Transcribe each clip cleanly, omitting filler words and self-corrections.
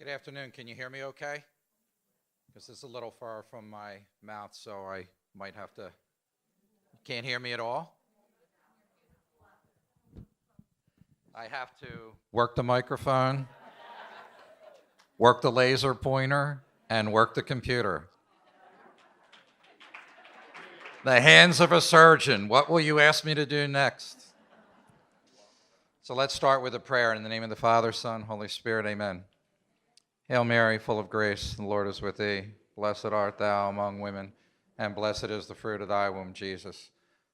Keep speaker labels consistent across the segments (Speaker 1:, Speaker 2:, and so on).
Speaker 1: Good afternoon. Can you hear me okay? Because this is a little far from my mouth, so I might have to. Can't hear me at all? I have to work the microphone, work the laser pointer, and work the computer. The hands of a surgeon. What will you ask me to do next? So let's start with a prayer in the name of the Father, Son, Holy Spirit. Amen. Hail Mary, full of grace, the Lord is with thee. Blessed art thou among women, and blessed is the fruit of thy womb, Jesus.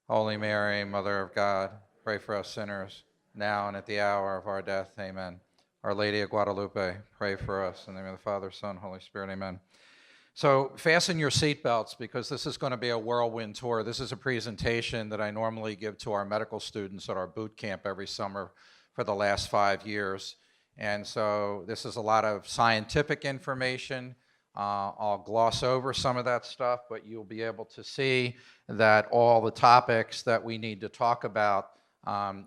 Speaker 1: Holy Mary, Mother of God, pray for us sinners, now and at the hour of our death. Amen. Our Lady of Guadalupe, pray for us. In the name of the Father, Son, Holy Spirit. Amen. So fasten your seatbelts because this is going to be a whirlwind tour. This is a presentation that I normally give to our medical students at our boot camp every summer for the last 5 years. And so this is a lot of scientific information. I'll gloss over some of that stuff, but you'll be able to see that all the topics that we need to talk about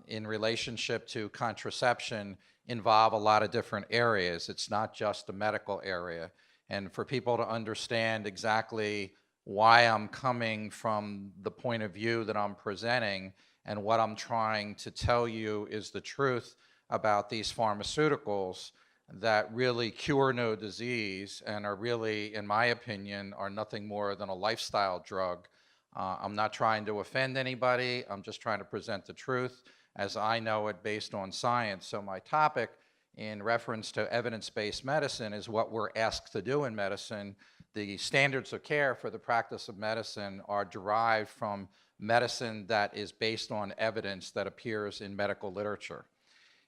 Speaker 1: in relationship to contraception involve a lot of different areas. It's not just a medical area. And for people to understand exactly why I'm coming from the point of view that I'm presenting and what I'm trying to tell you is the truth about these pharmaceuticals that really cure no disease and are really, in my opinion, are nothing more than a lifestyle drug. I'm not trying to offend anybody. I'm just trying to present the truth as I know it based on science. So my topic in reference to evidence-based medicine is what we're asked to do in medicine. The standards of care for the practice of medicine are derived from medicine that is based on evidence that appears in medical literature.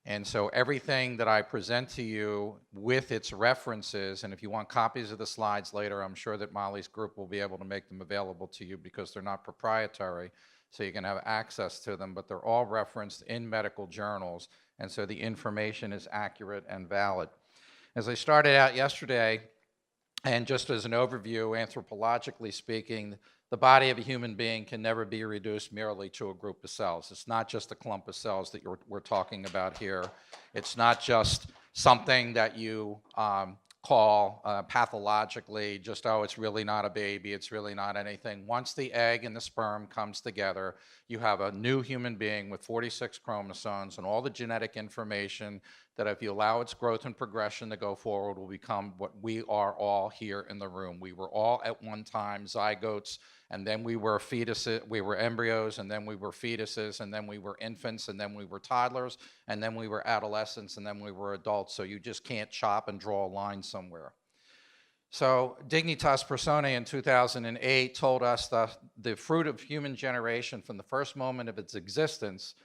Speaker 1: And so everything that I present to you with its references, and if you want copies of the slides later, I'm sure that Molly's group will be able to make them available to you because they're not proprietary, so you can have access to them, but they're all referenced in medical journals, and so the information is accurate and valid. As I started out yesterday, and just as an overview, anthropologically speaking, the body of a human being can never be reduced merely to a group of cells. It's not just a clump of cells that we're talking about here. It's not just something that you call pathologically just, oh, it's really not a baby, it's really not anything. Once the egg and the sperm comes together, you have a new human being with 46 chromosomes and all the genetic information that if you allow its growth and progression to go forward will become what we are all here in the room. We were all at one time zygotes, and then we were fetuses, we were embryos, and then we were fetuses, and then we were infants, and then we were toddlers, and then we were adolescents, and then we were adults. So you just can't chop and draw a line somewhere. So Dignitas Personae in 2008 told us the fruit of human generation from the first moment of its existence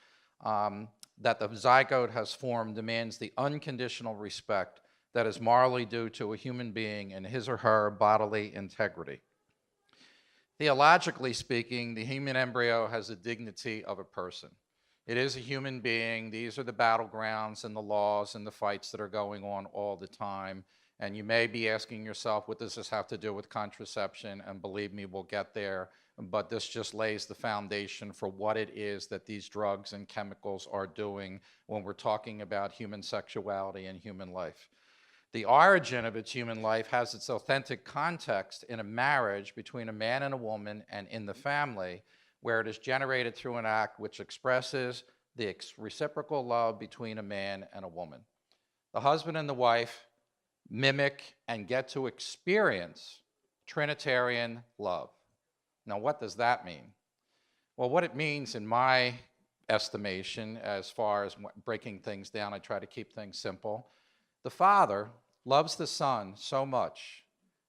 Speaker 1: that the zygote has formed demands the unconditional respect that is morally due to a human being and his or her bodily integrity. Theologically speaking, the human embryo has the dignity of a person. It is a human being. These are the battlegrounds and the laws and the fights that are going on all the time. And you may be asking yourself, what does this have to do with contraception? And believe me, we'll get there. But this just lays the foundation for what it is that these drugs and chemicals are doing when we're talking about human sexuality and human life. The origin of its human life has its authentic context in a marriage between a man and a woman and in the family, where it is generated through an act which expresses the reciprocal love between a man and a woman. The husband and the wife mimic and get to experience Trinitarian love. Now, what does that mean? Well, what it means in my estimation, as far as breaking things down, I try to keep things simple. The Father loves the Son so much,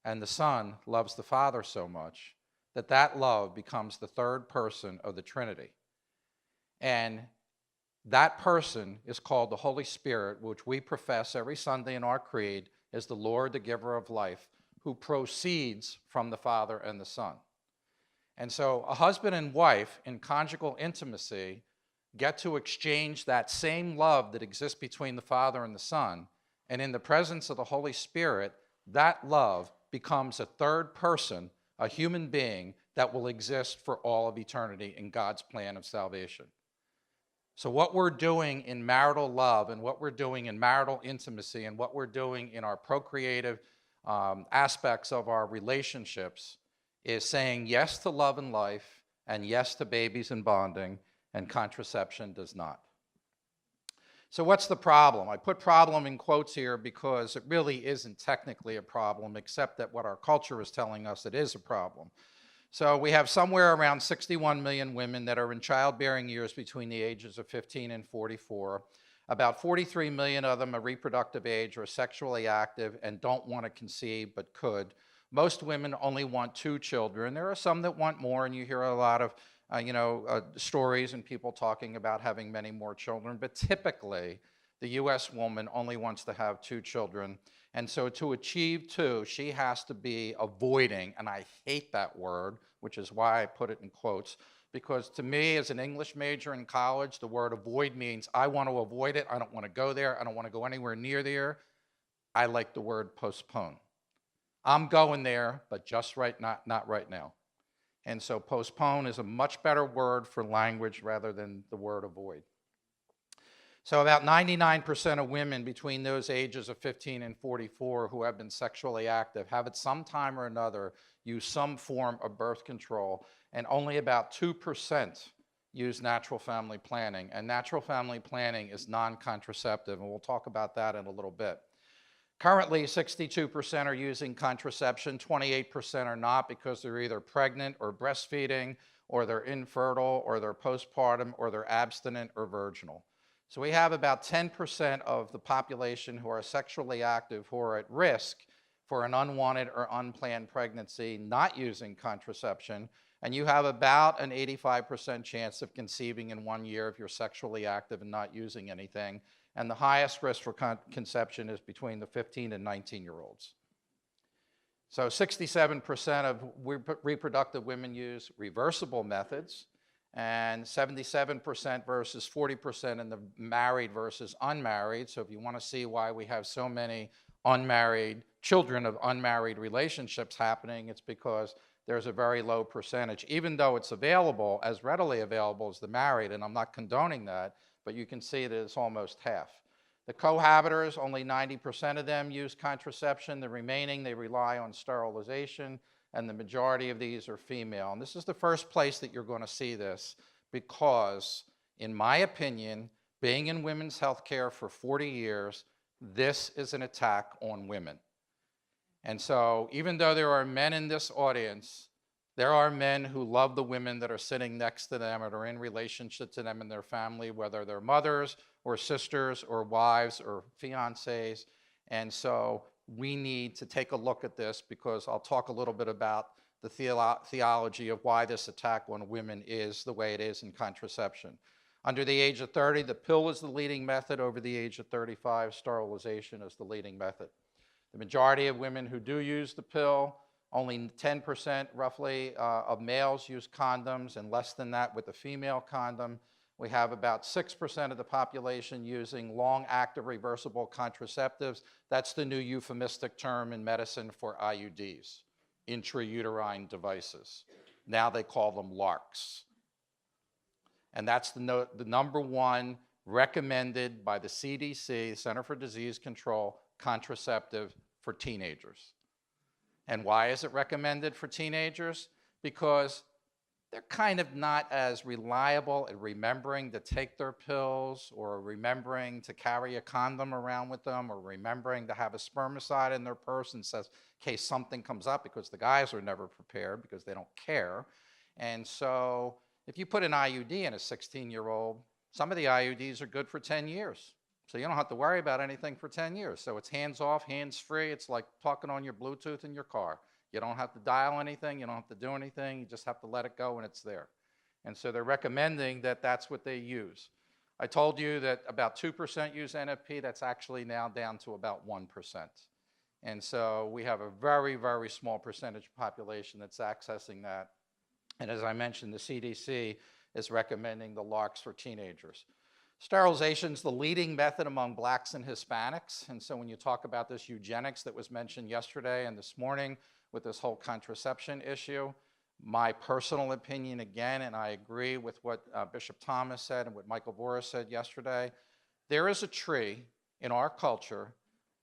Speaker 1: and the Son loves the Father so much, that that love becomes the third person of the Trinity. And that person is called the Holy Spirit, which we profess every Sunday in our creed as the Lord, the giver of life, who proceeds from the Father and the Son. And so a husband and wife in conjugal intimacy get to exchange that same love that exists between the Father and the Son. And in the presence of the Holy Spirit, that love becomes a third person, a human being that will exist for all of eternity in God's plan of salvation. So what we're doing in marital love and what we're doing in marital intimacy and what we're doing in our procreative aspects of our relationships is saying yes to love and life and yes to babies and bonding, and contraception does not. So what's the problem? I put problem in quotes here because it really isn't technically a problem, except that what our culture is telling us it is a problem. So we have somewhere around 61 million women that are in childbearing years between the ages of 15 and 44. About 43 million of them are reproductive age or sexually active and don't want to conceive but could. Most women only want 2 children. There are some that want more, and you hear a lot of stories and people talking about having many more children, but typically the US woman only wants to have 2 children. And so to achieve 2, she has to be avoiding, and I hate that word, which is why I put it in quotes, because to me as an English major in college, the word avoid means I want to avoid it, I don't want to go there, I don't want to go anywhere near there. I like the word postpone. I'm going there, but just not right now. And so postpone is a much better word for language rather than the word avoid. So about 99% of women between those ages of 15 and 44 who have been sexually active have at some time or another used some form of birth control, and only about 2% use natural family planning. And natural family planning is non-contraceptive, and we'll talk about that in a little bit. Currently, 62% are using contraception, 28% are not because they're either pregnant or breastfeeding, or they're infertile, or they're postpartum, or they're abstinent or virginal. So we have about 10% of the population who are sexually active who are at risk for an unwanted or unplanned pregnancy not using contraception, and you have about an 85% chance of conceiving in 1 year if you're sexually active and not using anything. And the highest risk for conception is between the 15 and 19-year-olds. So 67% of reproductive women use reversible methods, and 77% versus 40% in the married versus unmarried. So if you want to see why we have so many unmarried children of unmarried relationships happening, it's because there's a very low percentage, even though it's available, as readily available as the married, and I'm not condoning that, but you can see that it's almost half. The cohabitors, only 90% of them use contraception. The remaining, they rely on sterilization, and the majority of these are female. And this is the first place that you're going to see this because, in my opinion, being in women's health care for 40 years, this is an attack on women. And so even though there are men in this audience, there are men who love the women that are sitting next to them or are in relationship to them in their family, whether they're mothers or sisters or wives or fiancés. And so we need to take a look at this because I'll talk a little bit about the theology of why this attack on women is the way it is in contraception. Under the age of 30, the pill is the leading method. Over the age of 35, sterilization is the leading method. The majority of women who do use the pill, only 10% roughly of males use condoms, and less than that with the female condom. We have about 6% of the population using long-active reversible contraceptives. That's the new euphemistic term in medicine for IUDs, intrauterine devices. Now they call them LARCs. And that's the number one recommended by the CDC, Center for Disease Control, contraceptive for teenagers. And why is it recommended for teenagers? Because they're kind of not as reliable at remembering to take their pills or remembering to carry a condom around with them or remembering to have a spermicide in their purse in case something comes up, because the guys are never prepared because they don't care. And so if you put an IUD in a 16-year-old, some of the IUDs are good for 10 years. So you don't have to worry about anything for 10 years. So it's hands off, hands free. It's like talking on your Bluetooth in your car. You don't have to dial anything. You don't have to do anything. You just have to let it go and it's there. And so they're recommending that that's what they use. I told you that about 2% use NFP. That's actually now down to about 1%. And so we have a very, very small percentage population that's accessing that. And as I mentioned, the CDC is recommending the LARCs for teenagers. Sterilization is the leading method among blacks and Hispanics. And so when you talk about this eugenics that was mentioned yesterday and this morning with this whole contraception issue, My personal opinion, again, and I agree with what Bishop Thomas said and what Michael Voris said yesterday, there is a tree in our culture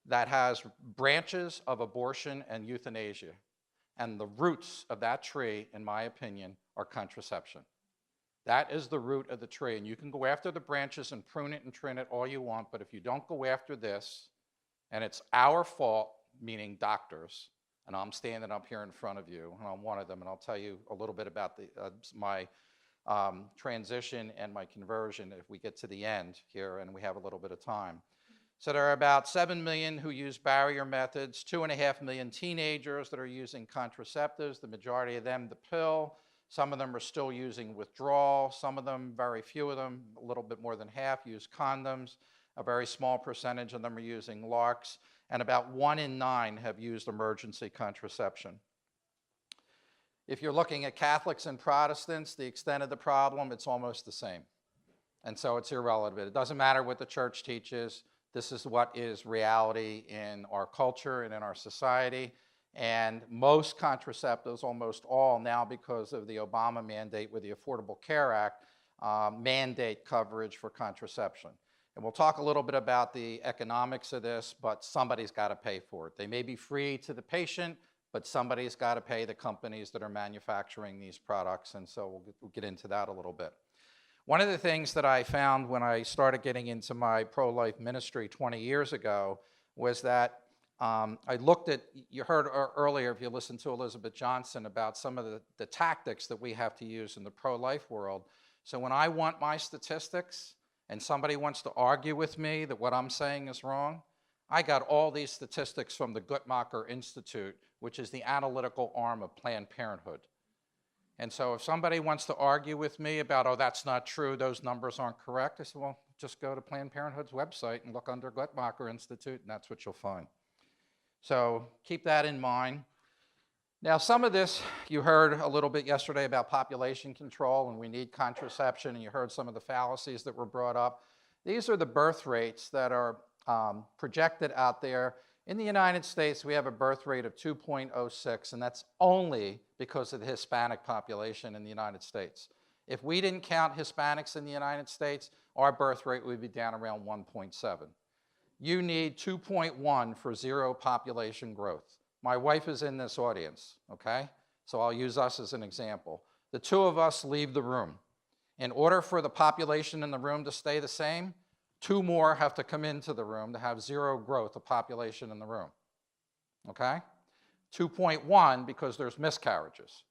Speaker 1: that has branches of abortion and euthanasia. And the roots of that tree, in my opinion, are contraception. That is the root of the tree. And you can go after the branches and prune it and trim it all you want, but if you don't go after this, and it's our fault, meaning doctors, and I'm standing up here in front of you, and I'm one of them, and I'll tell you a little bit about my transition and my conversion if we get to the end here and we have a little bit of time. So there are about 7 million who use barrier methods, 2.5 million teenagers that are using contraceptives, the majority of them the pill. Some of them are still using withdrawal. Some of them, very few of them, a little bit more than half, use condoms. A very small percentage of them are using LARCs, and about 1 in 9 have used emergency contraception. If you're looking at Catholics and Protestants, the extent of the problem, it's almost the same. And so it's irrelevant. It doesn't matter what the church teaches. This is what is reality in our culture and in our society. And most contraceptives, almost all now because of the Obama mandate with the Affordable Care Act, mandate coverage for contraception. And we'll talk a little bit about the economics of this, but somebody's got to pay for it. They may be free to the patient, but somebody's got to pay the companies that are manufacturing these products, and so we'll get into that a little bit. One of the things that I found when I started getting into my pro-life ministry 20 years ago was that I looked at, you heard earlier, if you listened to Elizabeth Johnson, about some of the tactics that we have to use in the pro-life world. So when I want my statistics and somebody wants to argue with me that what I'm saying is wrong, I got all these statistics from the Guttmacher Institute, which is the analytical arm of Planned Parenthood. And so if somebody wants to argue with me about, oh, that's not true, those numbers aren't correct, I said, well, just go to Planned Parenthood's website and look under Guttmacher Institute, and that's what you'll find. So keep that in mind. Now, some of this, you heard a little bit yesterday about population control, and we need contraception, and you heard some of the fallacies that were brought up. These are the birth rates that are projected out there. In the United States, we have a birth rate of 2.06, and that's only because of the Hispanic population in the United States. If we didn't count Hispanics in the United States, our birth rate would be down around 1.7. You need 2.1 for zero population growth. My wife is in this audience, okay? So I'll use us as an example. The two of us leave the room. In order for the population in the room to stay the same, 2 more have to come into the room to have zero growth of population in the room, okay? 2.1 because there's miscarriages.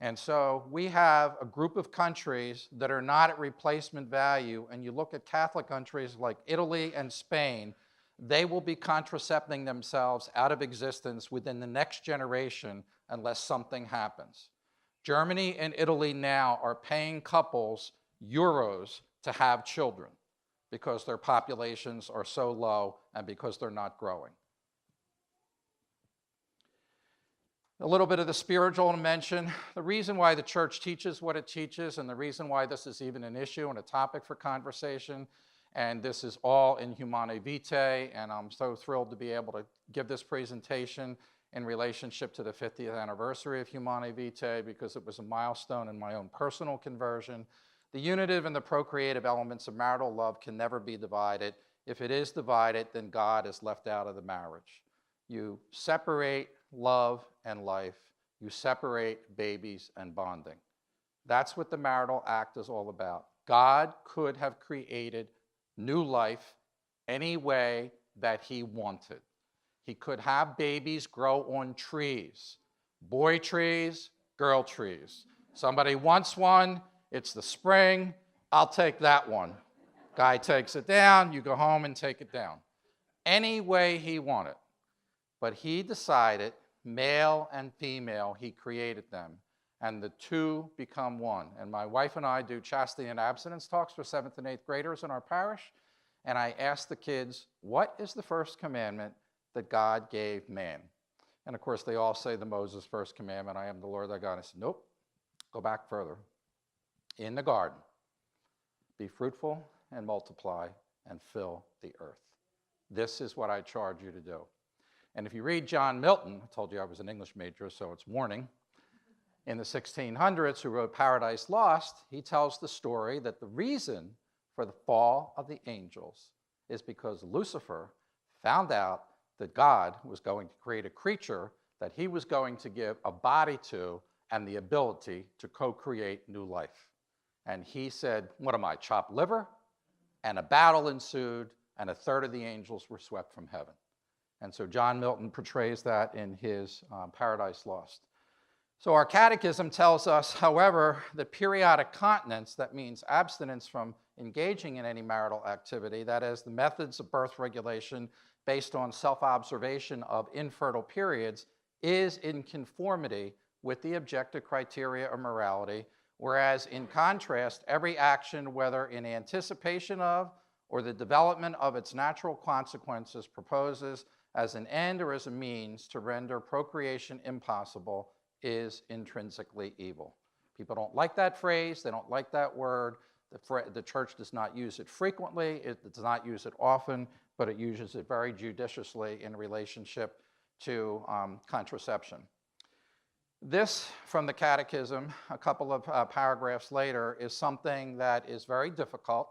Speaker 1: And so we have a group of countries that are not at replacement value, and you look at Catholic countries like Italy and Spain, they will be contracepting themselves out of existence within the next generation unless something happens. Germany and Italy now are paying couples euros to have children because their populations are so low and because they're not growing. A little bit of the spiritual dimension. The reason why the church teaches what it teaches, and the reason why this is even an issue and a topic for conversation, and this is all in Humanae Vitae, and I'm so thrilled to be able to give this presentation in relationship to the 50th anniversary of Humanae Vitae because it was a milestone in my own personal conversion. The unitive and the procreative elements of marital love can never be divided. If it is divided, then God is left out of the marriage. You separate love and life. You separate babies and bonding. That's what the marital act is all about. God could have created new life any way that he wanted. He could have babies grow on trees, boy trees, girl trees. Somebody wants one, it's the spring, I'll take that one. Guy takes it down, you go home and take it down. Any way he wanted. But he decided, male and female, he created them. And the two become one. And my wife and I do chastity and abstinence talks for 7th and 8th graders in our parish. And I ask the kids, what is the first commandment that God gave man? And of course, they all say the Moses first commandment, I am the Lord thy God. I said, nope, go back further. In the garden, be fruitful and multiply and fill the earth. This is what I charge you to do. And if you read John Milton, I told you I was an English major, so it's morning. in the 1600s who wrote Paradise Lost, he tells the story that the reason for the fall of the angels is because Lucifer found out that God was going to create a creature that he was going to give a body to and the ability to co-create new life. And he said, what am I, chopped liver? And a battle ensued, and a third of the angels were swept from heaven. And so John Milton portrays that in his Paradise Lost. So our catechism tells us, however, that periodic continence, that means abstinence from engaging in any marital activity, that is, the methods of birth regulation based on self-observation of infertile periods, is in conformity with the objective criteria of morality, whereas in contrast, every action, whether in anticipation of or the development of its natural consequences, proposes as an end or as a means to render procreation impossible, is intrinsically evil. People don't like that phrase, they don't like that word. The church does not use it frequently, it does not use it often, but it uses it very judiciously in relationship to contraception. This, from the Catechism, a couple of paragraphs later, is something that is very difficult.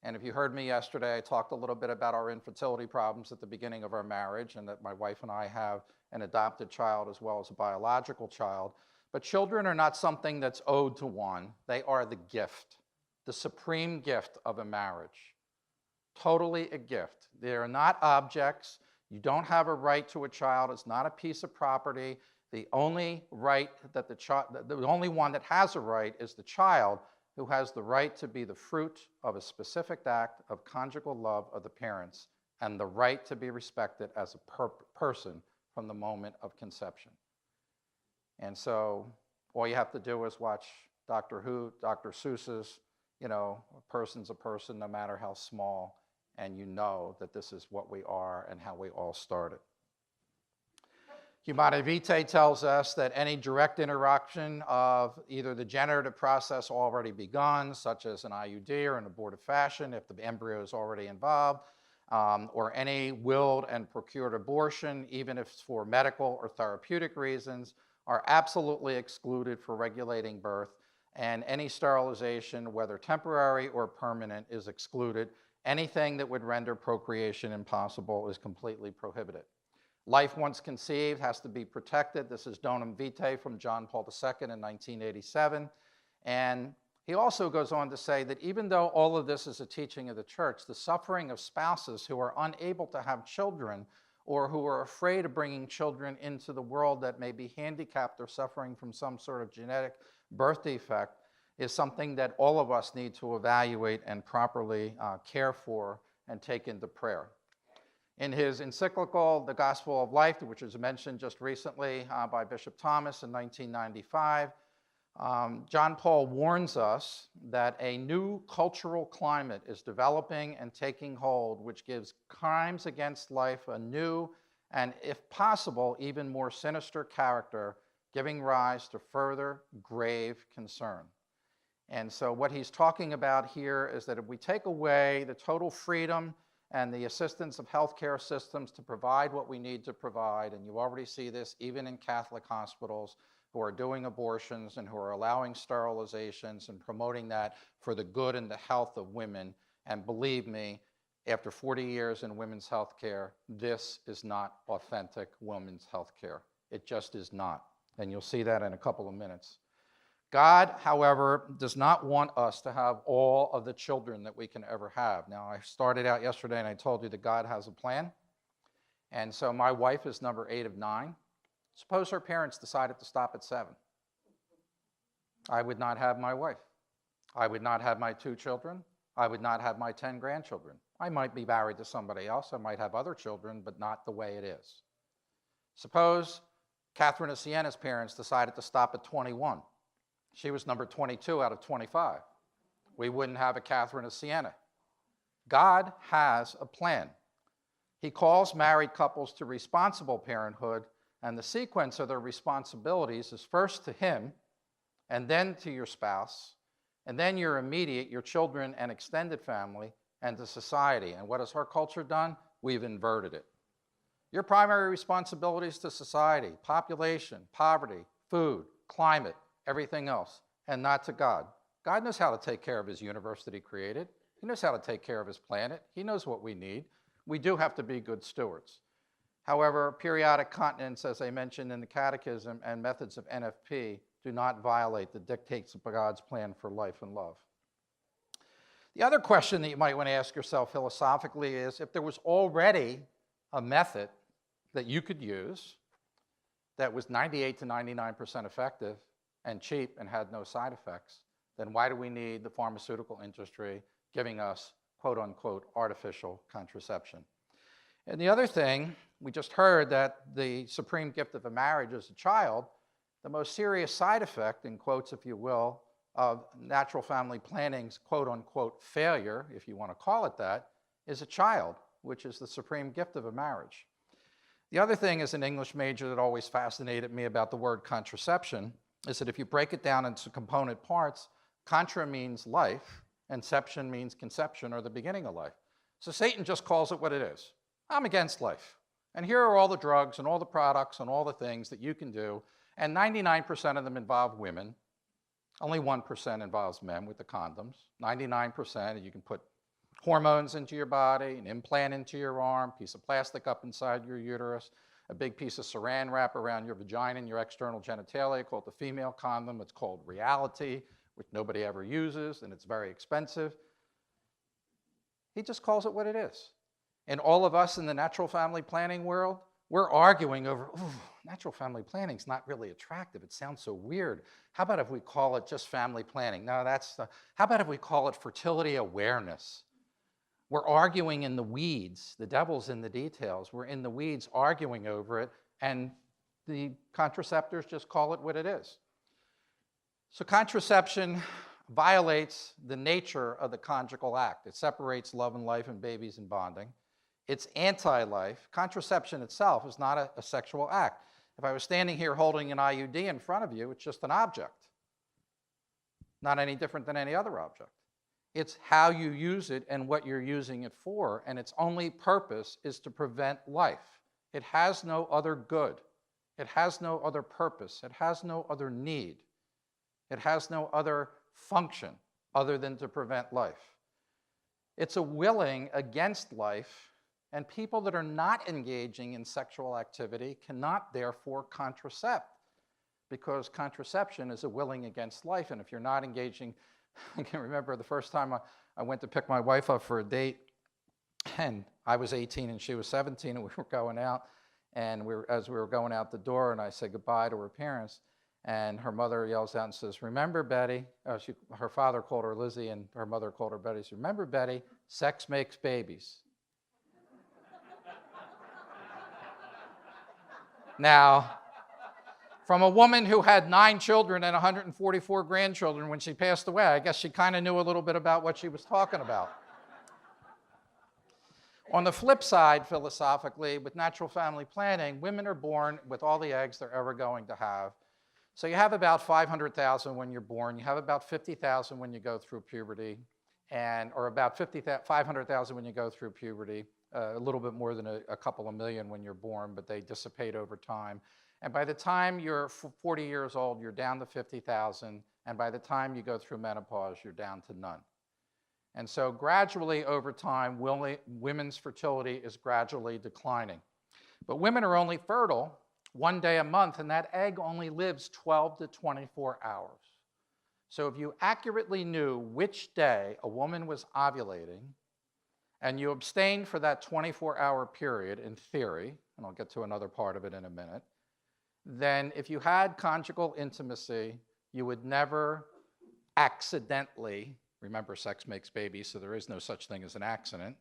Speaker 1: And if you heard me yesterday, I talked a little bit about our infertility problems at the beginning of our marriage, and that my wife and I have an adopted child as well as a biological child. But children are not something that's owed to one. They are the gift, the supreme gift of a marriage. Totally a gift. They are not objects. You don't have a right to a child. It's not a piece of property. The only right that the only one that has a right is the child, who has the right to be the fruit of a specific act of conjugal love of the parents, and the right to be respected as a person from the moment of conception. And so all you have to do is watch Dr. Who, Dr. Seuss's, a person's a person no matter how small, and you know that this is what we are and how we all started. Humanae Vitae tells us that any direct interruption of either the generative process already begun, such as an IUD or an abortive fashion, if the embryo is already involved, or any willed and procured abortion, even if it's for medical or therapeutic reasons, are absolutely excluded for regulating birth, and any sterilization, whether temporary or permanent, is excluded. Anything that would render procreation impossible is completely prohibited. Life once conceived has to be protected. This is Donum Vitae from John Paul II in 1987. And he also goes on to say that even though all of this is a teaching of the church, the suffering of spouses who are unable to have children or who are afraid of bringing children into the world that may be handicapped or suffering from some sort of genetic birth defect is something that all of us need to evaluate and properly care for and take into prayer. In his encyclical, The Gospel of Life, which was mentioned just recently by Bishop Thomas in 1995, John Paul warns us that a new cultural climate is developing and taking hold, which gives crimes against life a new and, if possible, even more sinister character, giving rise to further grave concern. And so what he's talking about here is that if we take away the total freedom and the assistance of healthcare systems to provide what we need to provide, and you already see this even in Catholic hospitals who are doing abortions and who are allowing sterilizations and promoting that for the good and the health of women. And believe me, after 40 years in women's healthcare, this is not authentic women's healthcare. It just is not. And you'll see that in a couple of minutes. God, however, does not want us to have all of the children that we can ever have. Now, I started out yesterday and I told you that God has a plan. And so my wife is number 8 of 9. Suppose her parents decided to stop at 7. I would not have my wife. I would not have my 2 children. I would not have my 10 grandchildren. I might be married to somebody else. I might have other children, but not the way it is. Suppose Catherine of Siena's parents decided to stop at 21. She was number 22 out of 25. We wouldn't have a Catherine of Siena. God has a plan. He calls married couples to responsible parenthood, and the sequence of their responsibilities is first to him, and then to your spouse, and then your immediate, your children and extended family, and to society. And what has our culture done? We've inverted it. Your primary responsibilities to society: population, poverty, food, climate, everything else, and not to God. God knows how to take care of his universe that he created. He knows how to take care of his planet. He knows what we need. We do have to be good stewards. However, periodic continence, as I mentioned in the Catechism, and methods of NFP do not violate the dictates of God's plan for life and love. The other question that you might want to ask yourself philosophically is, if there was already a method that you could use that was 98 to 99% effective and cheap and had no side effects, then why do we need the pharmaceutical industry giving us, quote unquote, artificial contraception? And the other thing, we just heard that the supreme gift of a marriage is a child. The most serious side effect, in quotes if you will, of natural family planning's quote unquote failure, if you want to call it that, is a child, which is the supreme gift of a marriage. The other thing as an English major that always fascinated me about the word contraception is that if you break it down into component parts, contra means life, and ception means conception or the beginning of life. So Satan just calls it what it is. I'm against life. And here are all the drugs and all the products and all the things that you can do, and 99% of them involve women. Only 1% involves men with the condoms. 99%, you can put hormones into your body, an implant into your arm, piece of plastic up inside your uterus, a big piece of saran wrap around your vagina and your external genitalia called the female condom. It's called reality, which nobody ever uses, and it's very expensive. He just calls it what it is. And all of us in the natural family planning world, we're arguing over, natural family planning is not really attractive. It sounds so weird. How about if we call it just family planning? No, how about if we call it fertility awareness? We're arguing in the weeds. The devil's in the details. We're in the weeds arguing over it, and the contraceptors just call it what it is. So contraception violates the nature of the conjugal act. It separates love and life and babies and bonding. It's anti-life. Contraception itself is not a sexual act. If I was standing here holding an IUD in front of you, it's just an object. Not any different than any other object. It's how you use it and what you're using it for, and its only purpose is to prevent life. It has no other good. It has no other purpose. It has no other need. It has no other function other than to prevent life. It's a willing against life, and people that are not engaging in sexual activity cannot therefore contracept, because contraception is a willing against life. And if you're not engaging, I can remember the first time I went to pick my wife up for a date, and I was 18 and she was 17, and we were going out, and as we were going out the door, and I said goodbye to her parents, and her mother yells out and says, "Remember, Betty," her father called her Lizzie and her mother called her Betty, she said, "Remember, Betty, sex makes babies." Now, from a woman who had 9 children and 144 grandchildren when she passed away, I guess she kind of knew a little bit about what she was talking about. On the flip side, philosophically, with natural family planning, women are born with all the eggs they're ever going to have. So you have about 500,000 when you're born. You have about 50,000 when you go through puberty, or about 500,000 when you go through puberty. A little bit more than a couple of million when you're born, but they dissipate over time. And by the time you're 40 years old, you're down to 50,000. And by the time you go through menopause, you're down to none. And so gradually over time, women's fertility is gradually declining. But women are only fertile 1 day a month, and that egg only lives 12 to 24 hours. So if you accurately knew which day a woman was ovulating, and you abstained for that 24-hour period, in theory, and I'll get to another part of it in a minute, then if you had conjugal intimacy, you would never accidentally, remember sex makes babies, so there is no such thing as an accident,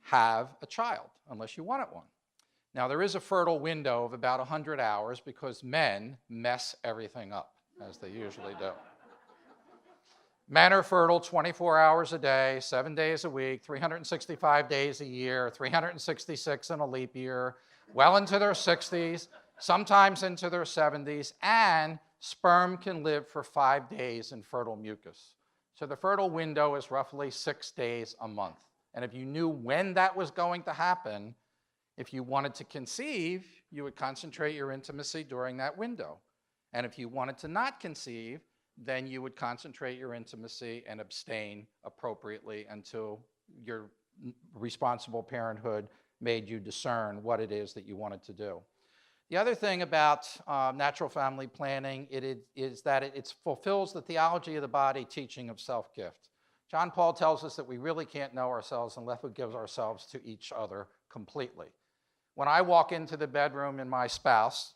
Speaker 1: have a child, unless you wanted one. Now, there is a fertile window of about 100 hours because men mess everything up, as they usually do. Men are fertile 24 hours a day, 7 days a week, 365 days a year, 366 in a leap year, well into their 60s, sometimes into their 70s, and sperm can live for 5 days in fertile mucus. So the fertile window is roughly 6 days a month. And if you knew when that was going to happen, if you wanted to conceive, you would concentrate your intimacy during that window. And if you wanted to not conceive, then you would concentrate your intimacy and abstain appropriately until your responsible parenthood made you discern what it is that you wanted to do. The other thing about natural family planning is that it fulfills the theology of the body teaching of self-gift. John Paul tells us that we really can't know ourselves unless we give ourselves to each other completely. When I walk into the bedroom in my spouse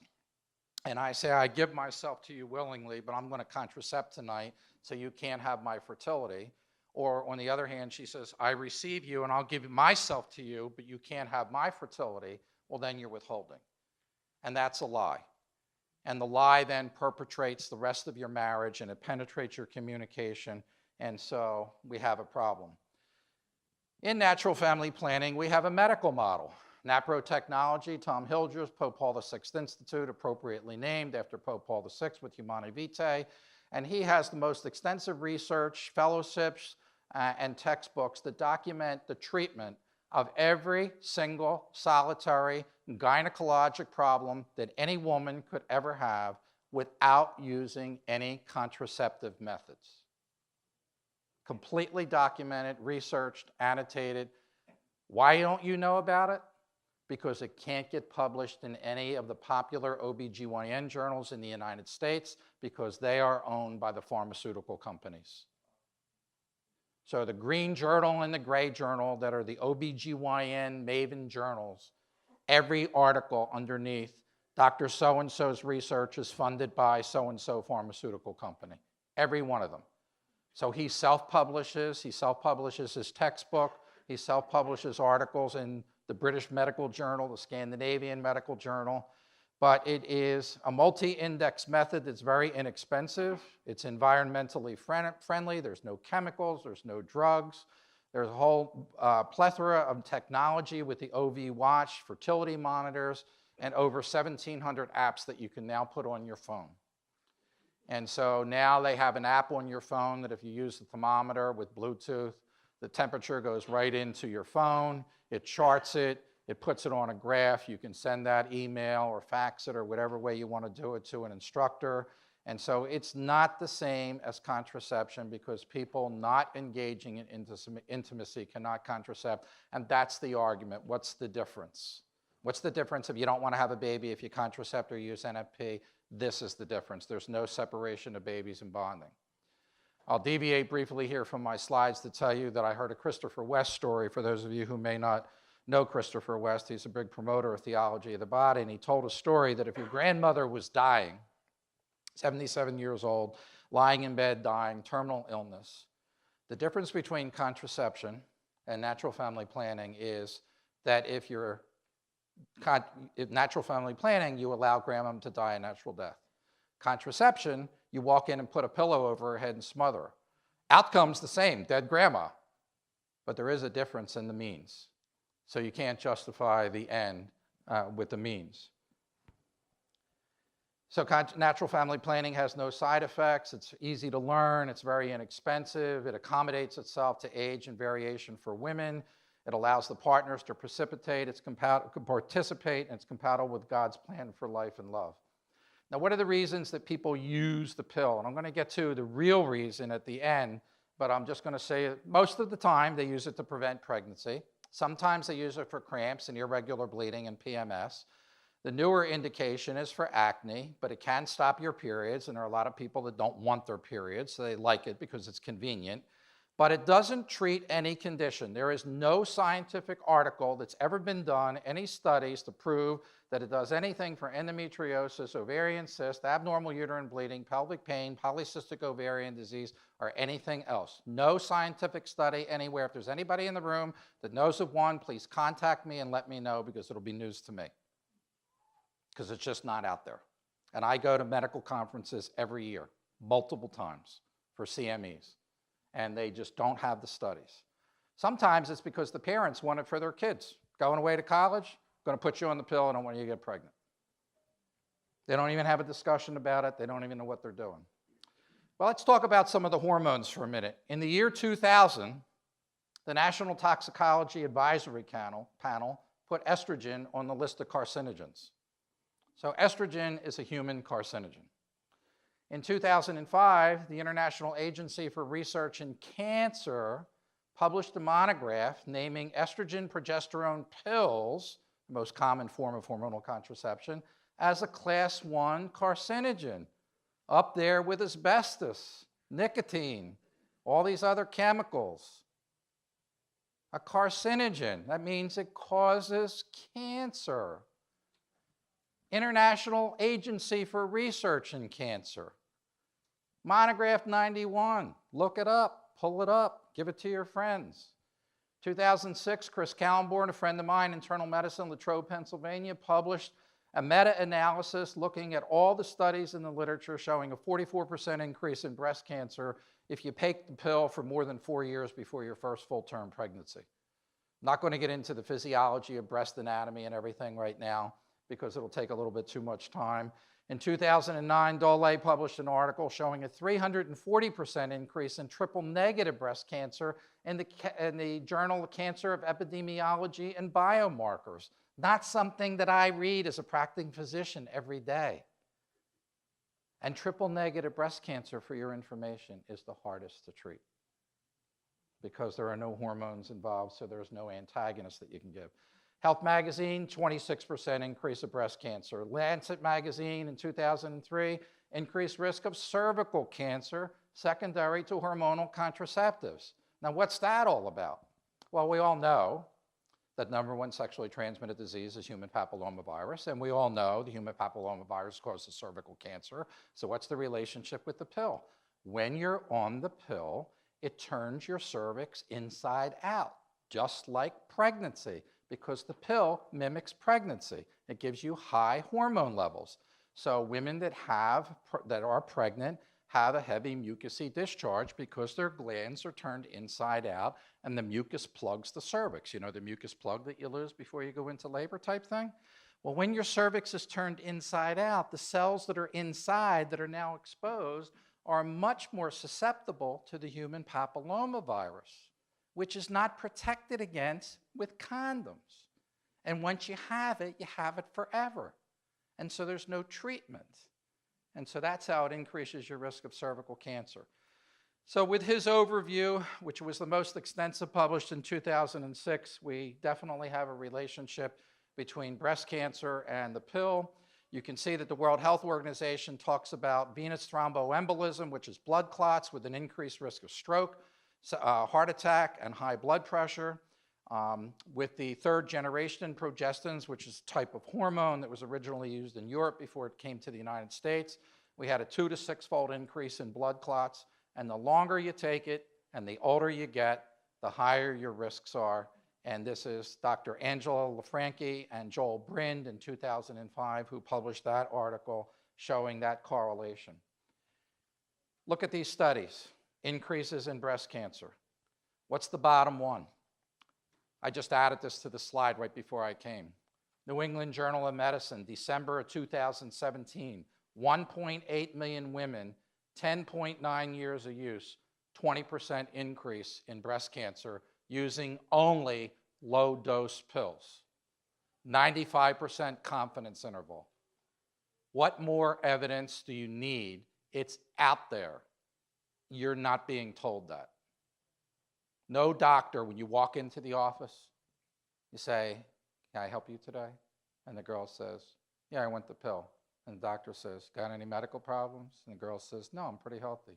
Speaker 1: and I say, I give myself to you willingly, but I'm going to contracept tonight so you can't have my fertility. Or on the other hand, she says, I receive you and I'll give myself to you, but you can't have my fertility. Well, then you're withholding. And that's a lie. And the lie then perpetrates the rest of your marriage and it penetrates your communication. And so we have a problem. In natural family planning, we have a medical model. Naprotechnology, Tom Hilger's Pope Paul VI Institute, appropriately named after Pope Paul VI with Humanae Vitae. And he has the most extensive research, fellowships, and textbooks that document the treatment of every single solitary gynecologic problem that any woman could ever have without using any contraceptive methods. Completely documented, researched, annotated. Why don't you know about it? Because it can't get published in any of the popular OBGYN journals in the United States because they are owned by the pharmaceutical companies. So the green journal and the gray journal that are the OBGYN maven journals, every article underneath, Dr. So-and-so's research is funded by so-and-so pharmaceutical company. Every one of them. So he self-publishes his textbook, he self-publishes articles in the British Medical Journal, the Scandinavian Medical Journal. But it is a multi-index method that's very inexpensive. It's environmentally friendly. There's no chemicals. There's no drugs. There's a whole plethora of technology with the OV watch, fertility monitors, and over 1,700 apps that you can now put on your phone. And so now they have an app on your phone that if you use the thermometer with Bluetooth, the temperature goes right into your phone. It charts it. It puts it on a graph. You can send that email or fax it or whatever way you want to do it to an instructor. And so it's not the same as contraception because people not engaging in intimacy cannot contracept. And that's the argument. What's the difference? What's the difference if you don't want to have a baby if you contracept or use NFP? This is the difference. There's no separation of babies and bonding. I'll deviate briefly here from my slides to tell you that I heard a Christopher West story. For those of you who may not know Christopher West, he's a big promoter of theology of the body, and he told a story that if your grandmother was dying, 77 years old, lying in bed dying, terminal illness, the difference between contraception and natural family planning is that if natural family planning, you allow grandma to die a natural death. Contraception, you walk in and put a pillow over her head and smother her. Outcome's the same, dead grandma, but there is a difference in the means. So you can't justify the end with the means. So natural family planning has no side effects. It's easy to learn. It's very inexpensive. It accommodates itself to age and variation for women. It allows the partners to participate. It's participate, and it's compatible with God's plan for life and love. Now, what are the reasons that people use the pill? And I'm going to get to the real reason at the end, but I'm just going to say most of the time they use it to prevent pregnancy. Sometimes they use it for cramps and irregular bleeding and PMS. The newer indication is for acne, but it can stop your periods, and there are a lot of people that don't want their periods, so they like it because it's convenient. But it doesn't treat any condition. There is no scientific article that's ever been done, any studies to prove that it does anything for endometriosis, ovarian cyst, abnormal uterine bleeding, pelvic pain, polycystic ovarian disease, or anything else. No scientific study anywhere. If there's anybody in the room that knows of one, please contact me and let me know because it'll be news to me. Because it's just not out there. And I go to medical conferences every year, multiple times, for CMEs. And they just don't have the studies. Sometimes it's because the parents want it for their kids. Going away to college, going to put you on the pill, I don't want you to get pregnant. They don't even have a discussion about it. They don't even know what they're doing. Well, let's talk about some of the hormones for a minute. In the year 2000, the National Toxicology Advisory Panel put estrogen on the list of carcinogens. So estrogen is a human carcinogen. In 2005, the International Agency for Research in Cancer published a monograph naming estrogen progesterone pills, the most common form of hormonal contraception, as a class 1 carcinogen, up there with asbestos, nicotine, all these other chemicals. A carcinogen, that means it causes cancer. International Agency for Research in Cancer. Monograph 91, look it up, pull it up, give it to your friends. 2006, Chris Kallenborn, a friend of mine, internal medicine, Latrobe, Pennsylvania, published a meta-analysis looking at all the studies in the literature showing a 44% increase in breast cancer if you take the pill for more than 4 years before your first full-term pregnancy. I'm not going to get into the physiology of breast anatomy and everything right now because it'll take a little bit too much time. In 2009, Dole published an article showing a 340% increase in triple-negative breast cancer in the Journal of Cancer of Epidemiology and Biomarkers. Not something that I read as a practicing physician every day. And triple-negative breast cancer, for your information, is the hardest to treat because there are no hormones involved, so there's no antagonist that you can give. Health Magazine, 26% increase of breast cancer. Lancet Magazine in 2003, increased risk of cervical cancer secondary to hormonal contraceptives. Now, what's that all about? Well, we all know that number 1 sexually transmitted disease is human papillomavirus, and we all know the human papillomavirus causes cervical cancer. So what's the relationship with the pill? When you're on the pill, it turns your cervix inside out, just like pregnancy, because the pill mimics pregnancy. It gives you high hormone levels. So women that are pregnant have a heavy mucousy discharge because their glands are turned inside out and the mucus plugs the cervix. You know, the mucus plug that you lose before you go into labor type thing? Well, when your cervix is turned inside out, the cells that are inside that are now exposed are much more susceptible to the human papillomavirus, which is not protected against with condoms. And once you have it forever. And so there's no treatment. And so that's how it increases your risk of cervical cancer. So with his overview, which was the most extensive published in 2006, we definitely have a relationship between breast cancer and the pill. You can see that the World Health Organization talks about venous thromboembolism, which is blood clots with an increased risk of stroke, heart attack, and high blood pressure. With the 3rd generation progestins, which is a type of hormone that was originally used in Europe before it came to the United States, we had a 2 to 6-fold increase in blood clots. And the longer you take it and the older you get, the higher your risks are. And this is Dr. Angela LaFranchi and Joel Brind in 2005 who published that article showing that correlation. Look at these studies. Increases in breast cancer. What's the bottom one? I just added this to the slide right before I came. New England Journal of Medicine, December of 2017, 1.8 million women, 10.9 years of use, 20% increase in breast cancer using only low-dose pills. 95% confidence interval. What more evidence do you need? It's out there. You're not being told that. No doctor, when you walk into the office, you say, "Can I help you today?" And the girl says, "Yeah, I want the pill." And the doctor says, "Got any medical problems?" And the girl says, "No, I'm pretty healthy."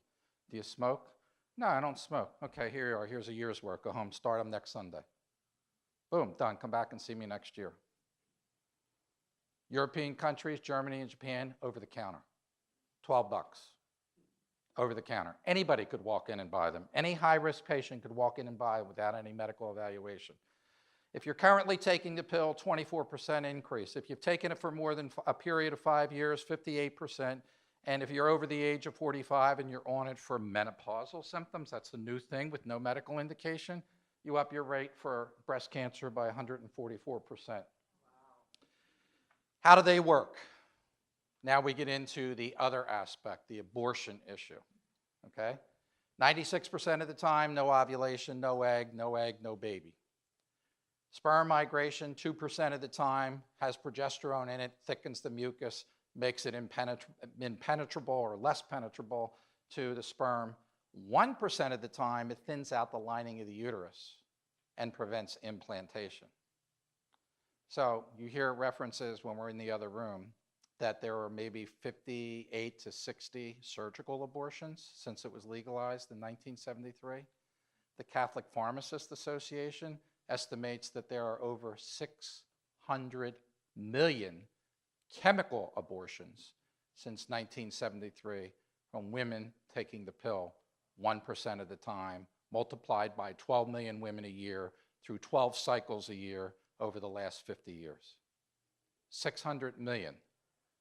Speaker 1: "Do you smoke?" "No, I don't smoke." "Okay, here you are. Here's a year's work. Go home. Start them next Sunday." Boom, done. Come back and see me next year. European countries, Germany and Japan, over the counter. $12. Over the counter. Anybody could walk in and buy them. Any high-risk patient could walk in and buy it without any medical evaluation. If you're currently taking the pill, 24% increase. If you've taken it for more than a period of 5 years, 58%. And if you're over the age of 45 and you're on it for menopausal symptoms, that's a new thing with no medical indication, you up your rate for breast cancer by 144%. Wow. How do they work? Now we get into the other aspect, the abortion issue, okay? 96% of the time, no ovulation, no egg, no baby. Sperm migration, 2% of the time, has progesterone in it, thickens the mucus, makes it impenetrable or less penetrable to the sperm. 1% of the time, it thins out the lining of the uterus and prevents implantation. So you hear references when we're in the other room that there are maybe 58 to 60 surgical abortions since it was legalized in 1973. The Catholic Pharmacists Association estimates that there are over 600 million chemical abortions since 1973 from women taking the pill 1% of the time, multiplied by 12 million women a year through 12 cycles a year over the last 50 years. 600 million.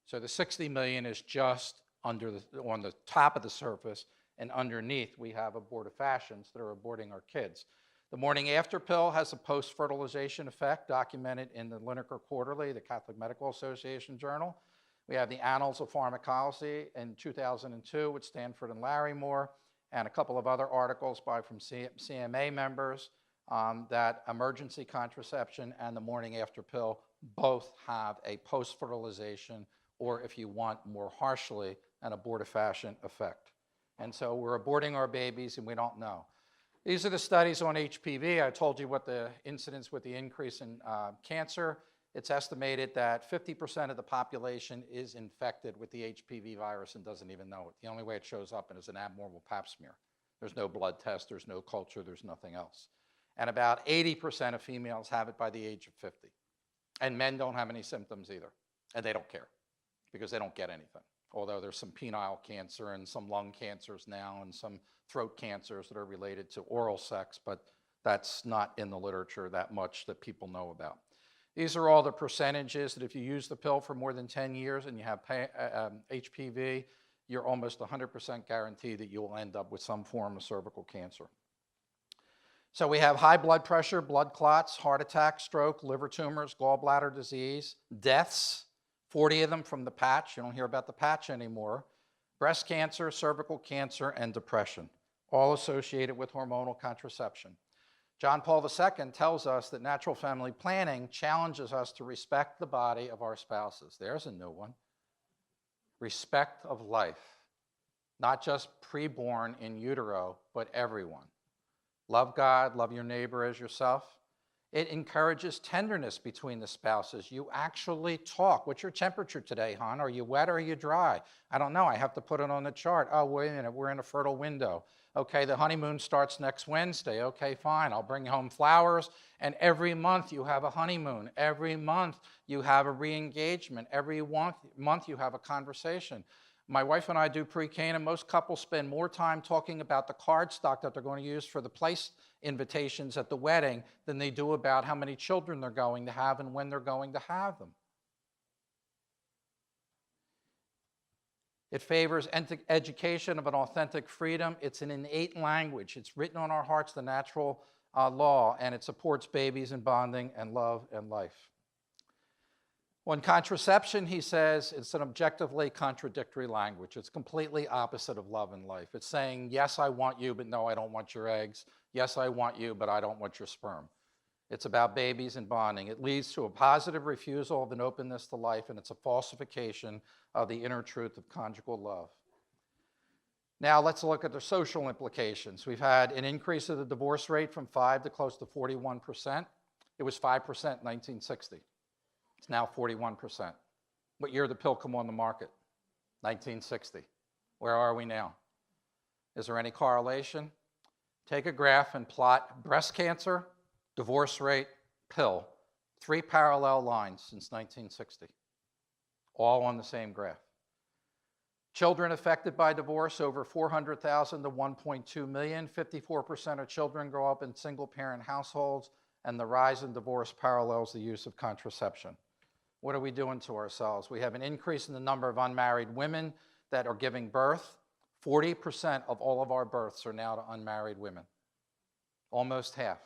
Speaker 1: So the 60 million is just on the top of the surface, and underneath we have abortifacients that are aborting our kids. The morning after pill has a post-fertilization effect documented in the Lineker Quarterly, the Catholic Medical Association journal. We have the Annals of Pharmacology in 2002 with Stanford and Larrymore, and a couple of other articles from CMA members that emergency contraception and the morning after pill both have a post-fertilization, or if you want more harshly, an abortifacient effect. And so we're aborting our babies and we don't know. These are the studies on HPV. I told you what the incidence with the increase in cancer. It's estimated that 50% of the population is infected with the HPV virus and doesn't even know it. The only way it shows up is an abnormal pap smear. There's no blood test, there's no culture, there's nothing else. And about 80% of females have it by the age of 50. And men don't have any symptoms either. And they don't care because they don't get anything. Although there's some penile cancer and some lung cancers now and some throat cancers that are related to oral sex, but that's not in the literature that much that people know about. These are all the percentages that if you use the pill for more than 10 years and you have HPV, you're almost 100% guaranteed that you will end up with some form of cervical cancer. So we have high blood pressure, blood clots, heart attack, stroke, liver tumors, gallbladder disease, deaths, 40 of them from the patch. You don't hear about the patch anymore. Breast cancer, cervical cancer, and depression, all associated with hormonal contraception. John Paul II tells us that natural family planning challenges us to respect the body of our spouses. There's a new one. Respect of life, not just preborn in utero, but everyone. Love God, love your neighbor as yourself. It encourages tenderness between the spouses. You actually talk. What's your temperature today, hon? Are you wet or are you dry? I don't know. I have to put it on the chart. Oh, wait a minute. We're in a fertile window. Okay, the honeymoon starts next Wednesday. Okay, fine. I'll bring home flowers. And every month you have a honeymoon. Every month you have a re-engagement. Every month you have a conversation. My wife and I do pre-K, and most couples spend more time talking about the cardstock that they're going to use for the place invitations at the wedding than they do about how many children they're going to have and when they're going to have them. It favors education of an authentic freedom. It's an innate language. It's written on our hearts, the natural law, and it supports babies and bonding and love and life. On contraception, he says, it's an objectively contradictory language. It's completely opposite of love and life. It's saying, yes, I want you, but no, I don't want your eggs. Yes, I want you, but I don't want your sperm. It's about babies and bonding. It leads to a positive refusal of an openness to life, and it's a falsification of the inner truth of conjugal love. Now let's look at the social implications. We've had an increase of the divorce rate from 5 to close to 41%. It was 5% in 1960. It's now 41%. What year did the pill come on the market? 1960. Where are we now? Is there any correlation? Take a graph and plot breast cancer, divorce rate, pill. 3 parallel lines since 1960. All on the same graph. Children affected by divorce, over 400,000 to 1.2 million. 54% of children grow up in single-parent households, and the rise in divorce parallels the use of contraception. What are we doing to ourselves? We have an increase in the number of unmarried women that are giving birth. 40% of all of our births are now to unmarried women. Almost half.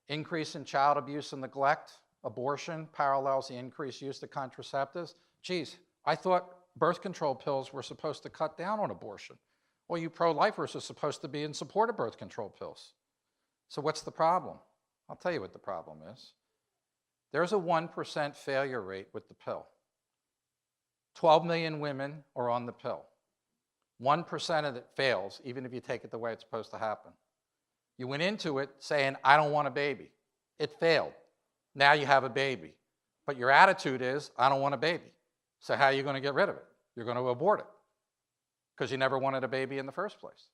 Speaker 1: Increase in child abuse and neglect, abortion parallels the increased use of contraceptives. Geez, I thought birth control pills were supposed to cut down on abortion. Well, you pro-lifers are supposed to be in support of birth control pills. So what's the problem? I'll tell you what the problem is. There's a 1% failure rate with the pill. 12 million women are on the pill. 1% of it fails, even if you take it the way it's supposed to happen. You went into it saying, I don't want a baby. It failed. Now you have a baby. But your attitude is, I don't want a baby. So how are you going to get rid of it? You're going to abort it because you never wanted a baby in the first place.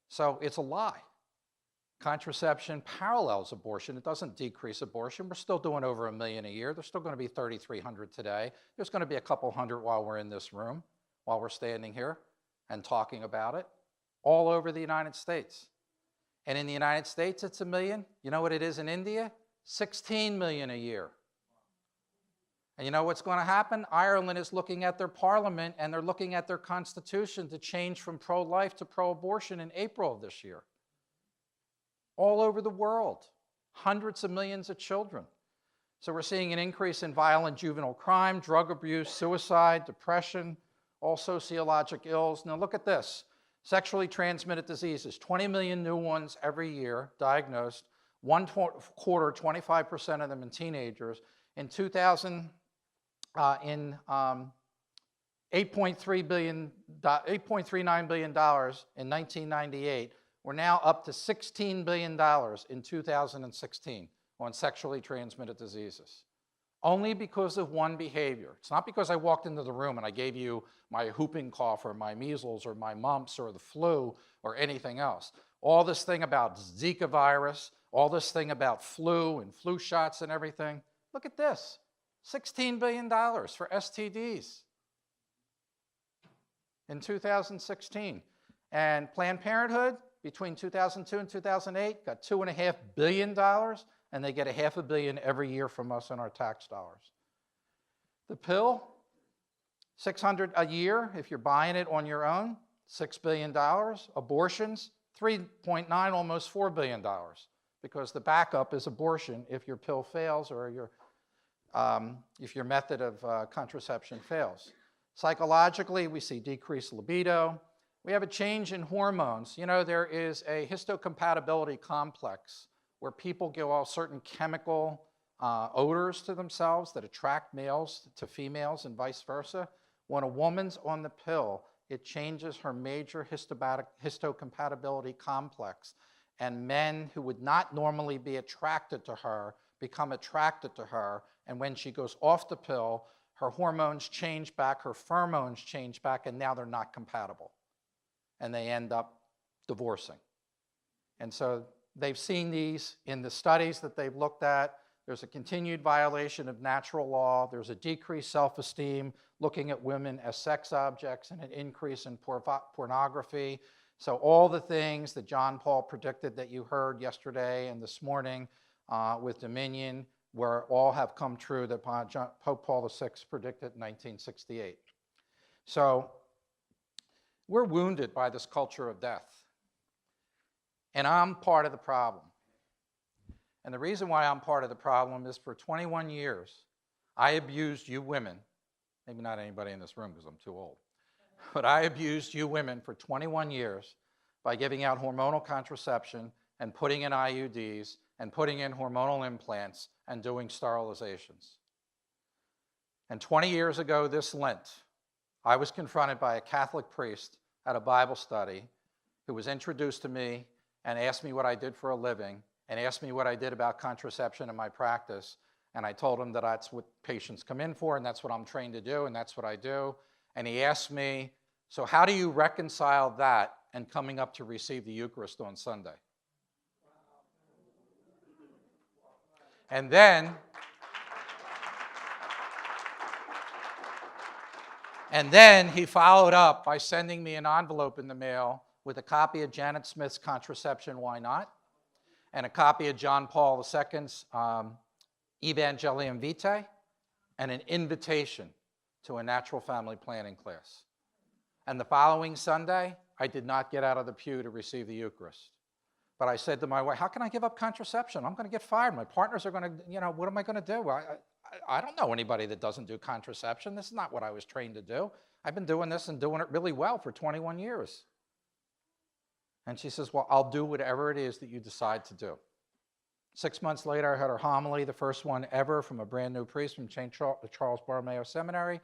Speaker 1: So it's a lie. Contraception parallels abortion. It doesn't decrease abortion. We're still doing over 1 million a year. There's still going to be 3,300 today. There's going to be a couple hundred while we're in this room, while we're standing here and talking about it, all over the United States. And in the United States, it's 1 million. You know what it is in India? 16 million a year. And you know what's going to happen? Ireland is looking at their parliament and they're looking at their constitution to change from pro-life to pro-abortion in April of this year. All over the world, hundreds of millions of children. So we're seeing an increase in violent juvenile crime, drug abuse, suicide, depression, all sociologic ills. Now look at this. Sexually transmitted diseases, 20 million new ones every year diagnosed, one quarter, 25% of them in teenagers. In 2000, $8.39 billion in 1998. We're now up to $16 billion in 2016 on sexually transmitted diseases. Only because of one behavior. It's not because I walked into the room and I gave you my whooping cough or my measles or my mumps or the flu or anything else. All this thing about Zika virus, all this thing about flu and flu shots and everything. Look at this, $16 billion for STDs in 2016. And Planned Parenthood, between 2002 and 2008, got $2.5 billion, and they get $500 million every year from us in our tax dollars. The pill, $600 a year if you're buying it on your own, $6 billion. Abortions, 3.9, almost $4 billion, because the backup is abortion if your pill fails or if your method of contraception fails. Psychologically, we see decreased libido. We have a change in hormones. You know, there is a histocompatibility complex where people give all certain chemical odors to themselves that attract males to females and vice versa. When a woman's on the pill, it changes her major histocompatibility complex, and men who would not normally be attracted to her become attracted to her, and when she goes off the pill, her hormones change back, her pheromones change back, and now they're not compatible. And they end up divorcing. And so they've seen these in the studies that they've looked at. There's a continued violation of natural law. There's a decreased self-esteem, looking at women as sex objects, and an increase in pornography. So all the things that John Paul predicted that you heard yesterday and this morning with Dominion, where all have come true that Pope Paul VI predicted in 1968. So we're wounded by this culture of death. And I'm part of the problem. And the reason why I'm part of the problem is for 21 years, I abused you women, maybe not anybody in this room because I'm too old, but I abused you women for 21 years by giving out hormonal contraception and putting in IUDs and putting in hormonal implants and doing sterilizations. And 20 years ago this Lent, I was confronted by a Catholic priest at a Bible study who was introduced to me and asked me what I did for a living and asked me what I did about contraception in my practice. And I told him that that's what patients come in for and that's what I'm trained to do and that's what I do. And he asked me, so how do you reconcile that and coming up to receive the Eucharist on Sunday? And then he followed up by sending me an envelope in the mail with a copy of Janet Smith's Contraception, Why Not? And a copy of John Paul II's Evangelium Vitae, and an invitation to a natural family planning class. And the following Sunday, I did not get out of the pew to receive the Eucharist. But I said to my wife, how can I give up contraception? I'm going to get fired. My partners are going to, what am I going to do? I don't know anybody that doesn't do contraception. This is not what I was trained to do. I've been doing this and doing it really well for 21 years. And she says, well, I'll do whatever it is that you decide to do. 6 months later, I heard her homily, the first one ever from a brand new priest from St. Charles Borromeo Seminary.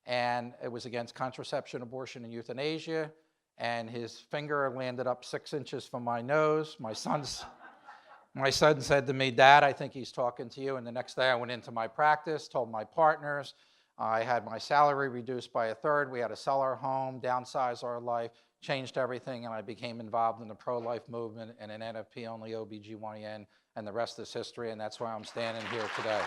Speaker 1: And it was against contraception, abortion, and euthanasia. And his finger landed up 6 inches from my nose. My son said to me, "Dad, I think he's talking to you." And the next day I went into my practice, told my partners. I had my salary reduced by 1/3. We had to sell our home, downsize our life, changed everything, and I became involved in the pro-life movement and an NFP-only OBGYN, and the rest is history, and that's why I'm standing here today.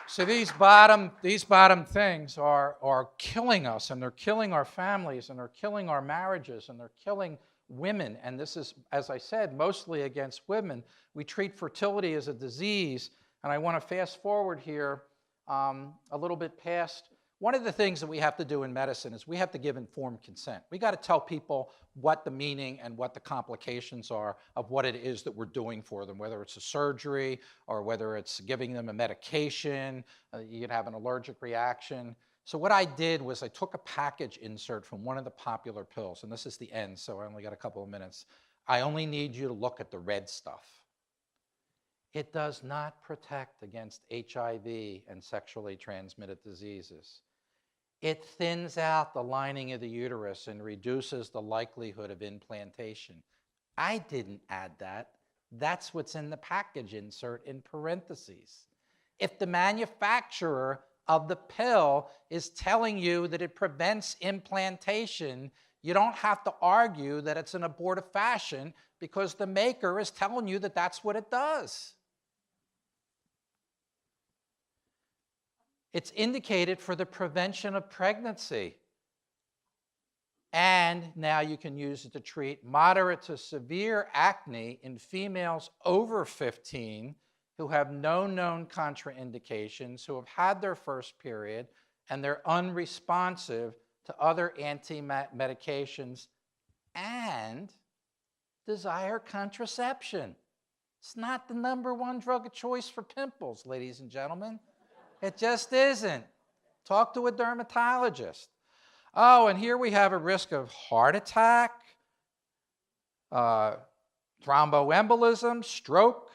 Speaker 1: So these bottom things are killing us, and they're killing our families, and they're killing our marriages, and they're killing women. And this is, as I said, mostly against women. We treat fertility as a disease, and I want to fast forward here a little bit past. One of the things that we have to do in medicine is we have to give informed consent. We got to tell people what the meaning and what the complications are of what it is that we're doing for them, whether it's a surgery or whether it's giving them a medication. You could have an allergic reaction. So what I did was I took a package insert from one of the popular pills, and this is the end, so I only got a couple of minutes. I only need you to look at the red stuff. It does not protect against HIV and sexually transmitted diseases. It thins out the lining of the uterus and reduces the likelihood of implantation. I didn't add that. That's what's in the package insert in parentheses. If the manufacturer of the pill is telling you that it prevents implantation, you don't have to argue that it's an abortive fashion because the maker is telling you that that's what it does. It's indicated for the prevention of pregnancy. And now you can use it to treat moderate to severe acne in females over 15 who have no known contraindications, who have had their first period, and they're unresponsive to other anti-medications and desire contraception. It's not the #1 drug of choice for pimples, ladies and gentlemen. It just isn't. Talk to a dermatologist. Oh, and here we have a risk of heart attack, thromboembolism, stroke,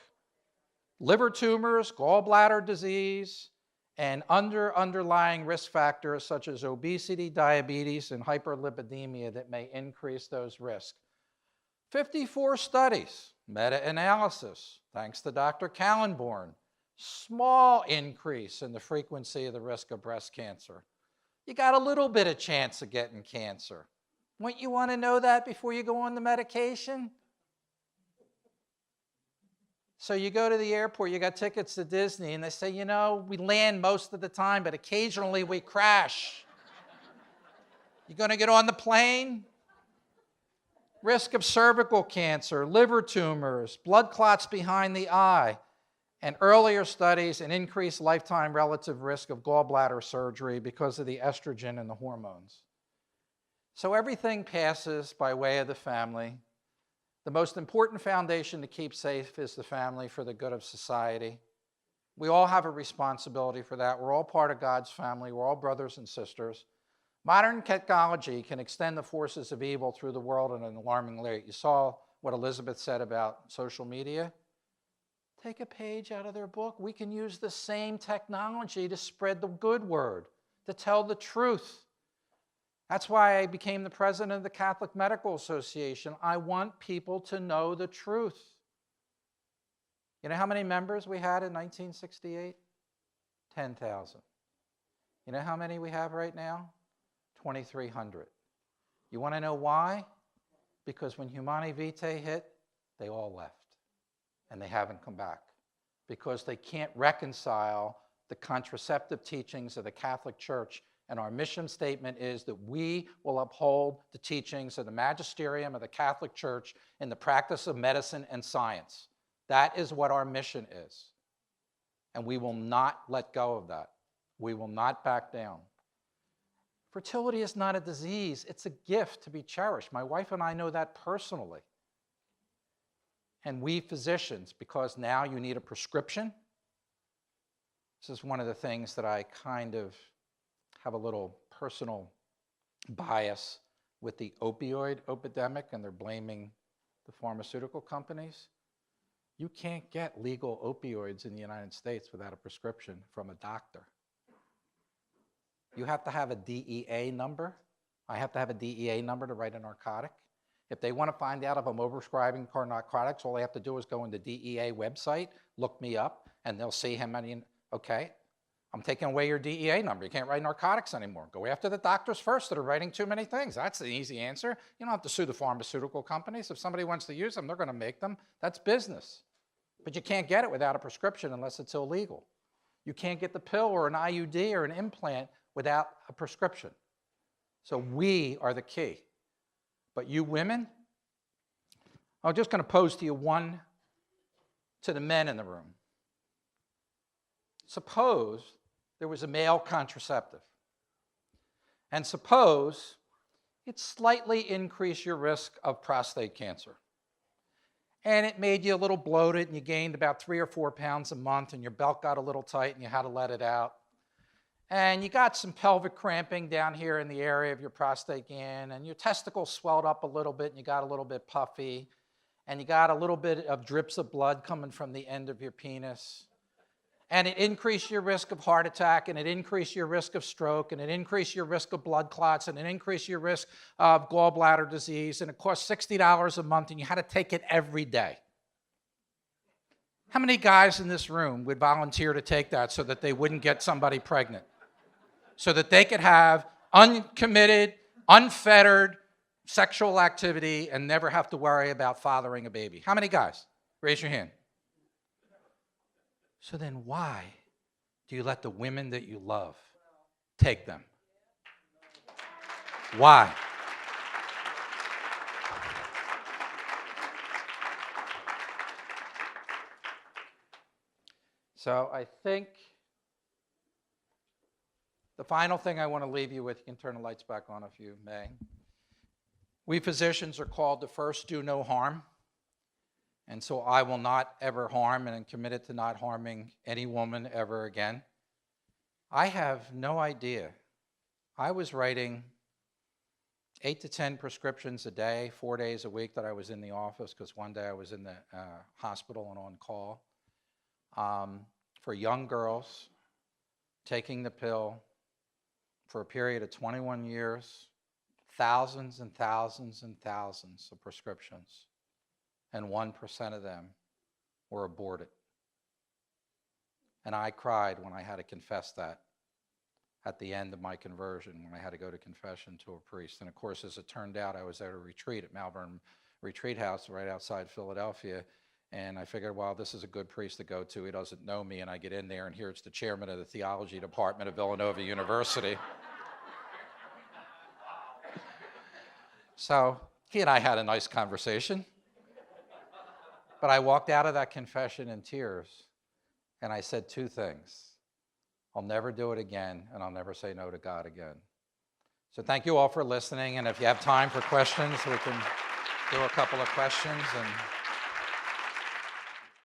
Speaker 1: liver tumors, gallbladder disease, and underlying risk factors such as obesity, diabetes, and hyperlipidemia that may increase those risks. 54 studies, meta-analysis, thanks to Dr. Kallenborn. Small increase in the frequency of the risk of breast cancer. You got a little bit of chance of getting cancer. Wouldn't you want to know that before you go on the medication? So you go to the airport, you got tickets to Disney, and they say, you know, we land most of the time, but occasionally we crash. You going to get on the plane? Risk of cervical cancer, liver tumors, blood clots behind the eye, and earlier studies, an increased lifetime relative risk of gallbladder surgery because of the estrogen and the hormones. So everything passes by way of the family. The most important foundation to keep safe is the family for the good of society. We all have a responsibility for that. We're all part of God's family. We're all brothers and sisters. Modern technology can extend the forces of evil through the world at an alarming rate. You saw what Elizabeth said about social media. Take a page out of their book. We can use the same technology to spread the good word, to tell the truth. That's why I became the president of the Catholic Medical Association. I want people to know the truth. You know how many members we had in 1968? 10,000. You know how many we have right now? 2,300. You want to know why? Because when Humanae Vitae hit, they all left. And they haven't come back because they can't reconcile the contraceptive teachings of the Catholic Church. And our mission statement is that we will uphold the teachings of the magisterium of the Catholic Church in the practice of medicine and science. That is what our mission is. And we will not let go of that. We will not back down. Fertility is not a disease. It's a gift to be cherished. My wife and I know that personally. And we physicians, because now you need a prescription. This is one of the things that I kind of have a little personal bias with the opioid epidemic, and they're blaming the pharmaceutical companies. You can't get legal opioids in the United States without a prescription from a doctor. You have to have a DEA number. I have to have a DEA number to write a narcotic. If they want to find out if I'm overprescribing narcotics, all they have to do is go on the DEA website, look me up, and they'll see how many. Okay, I'm taking away your DEA number. You can't write narcotics anymore. Go after the doctors first that are writing too many things. That's the easy answer. You don't have to sue the pharmaceutical companies. If somebody wants to use them, they're going to make them. That's business. But you can't get it without a prescription unless it's illegal. You can't get the pill or an IUD or an implant without a prescription. So we are the key. But you women, I'm just going to pose to you one to the men in the room. Suppose there was a male contraceptive, and suppose it slightly increased your risk of prostate cancer, and it made you a little bloated, and you gained about 3 or 4 pounds a month, and your belt got a little tight, and you had to let it out, and you got some pelvic cramping down here in the area of your prostate gland, and your testicles swelled up a little bit, and you got a little bit puffy, and you got a little bit of drips of blood coming from the end of your penis. And it increased your risk of heart attack, and it increased your risk of stroke, and it increased your risk of blood clots, and it increased your risk of gallbladder disease, and it cost $60 a month, and you had to take it every day. How many guys in this room would volunteer to take that so that they wouldn't get somebody pregnant? So that they could have uncommitted, unfettered sexual activity and never have to worry about fathering a baby? How many guys? Raise your hand. So then why do you let the women that you love take them? Why? So I think the final thing I want to leave you with, you can turn the lights back on if you may. We physicians are called to first do no harm. And so I will not ever harm, and I'm committed to not harming any woman ever again. I have no idea. I was writing 8 to 10 prescriptions a day, 4 days a week that I was in the office, because one day I was in the hospital and on call, for young girls taking the pill for a period of 21 years, thousands and thousands and thousands of prescriptions. And 1% of them were aborted. And I cried when I had to confess that at the end of my conversion, when I had to go to confession to a priest. And of course, as it turned out, I was at a retreat at Malvern Retreat House right outside Philadelphia. And I figured, well, this is a good priest to go to. He doesn't know me. And I get in there, and here it's the chairman of the theology department of Villanova University. So he and I had a nice conversation. But I walked out of that confession in tears, and I said 2 things. I'll never do it again, and I'll never say no to God again. So thank you all for listening, and if you have time for questions, we can do a couple of questions. And